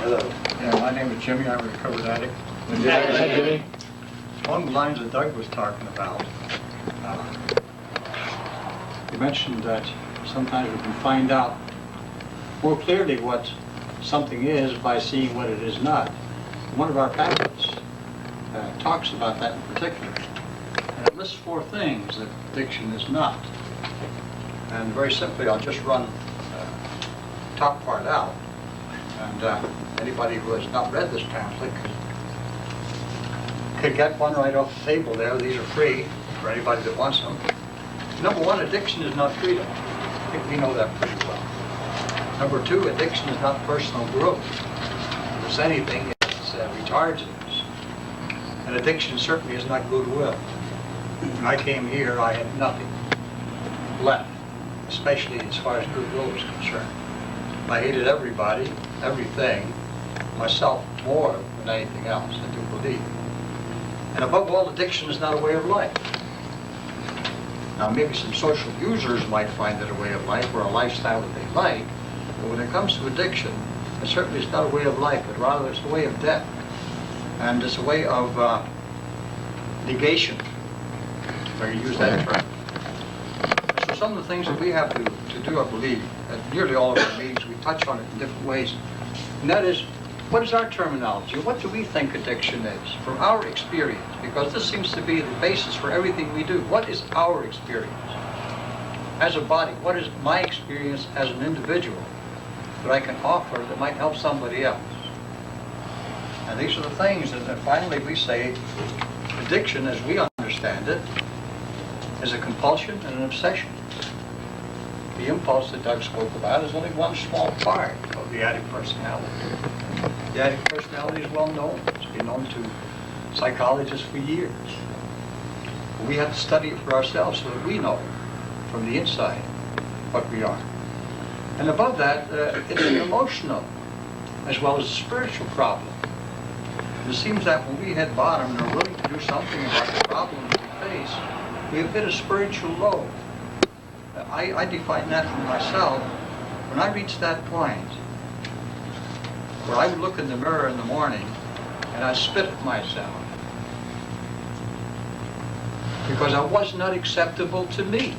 Hello. Yeah, my name is Jimmy. I'm a recovered addict. Hi, Jimmy. Along the lines that Doug was talking about, you mentioned that sometimes we can find out more clearly what something is by seeing what it is not. One of our pamphlets talks about that in particular. And it lists 4 things that addiction is not. And very simply, I'll just run the top part out. And anybody who has not read this pamphlet could get one right off the table there. These are free for anybody that wants them. Number 1, addiction is not freedom. I think we know that pretty well. Number 2, addiction is not personal growth. If it's anything, it retards us. And addiction certainly is not goodwill. When I came here, I had nothing left, especially as far as goodwill was concerned. I hated everybody, everything, myself more than anything else, I do believe. And above all, addiction is not a way of life. Now, maybe some social users might find it a way of life or a lifestyle that they like, but when it comes to addiction, it certainly is not a way of life, but rather it's a way of death. And it's a way of negation, if I can use that term. So some of the things that we have to do, I believe, at nearly all of our meetings, we touch on it in different ways. And that is, what is our terminology? What do we think addiction is from our experience? Because this seems to be the basis for everything we do. What is our experience as a body? What is my experience as an individual that I can offer that might help somebody else? And these are the things that finally we say addiction, as we understand it, is a compulsion and an obsession. The impulse that Doug spoke about is only one small part of the addict personality. The addict personality is well known. It's been known to psychologists for years. We have to study it for ourselves so that we know from the inside what we are. And above that, it's an emotional as well as a spiritual problem. It seems that when we hit bottom and are willing to do something about the problem that we face, we have hit a spiritual low. I define that for myself. When I reach that point where I would look in the mirror in the morning and I spit at myself because I was not acceptable to me.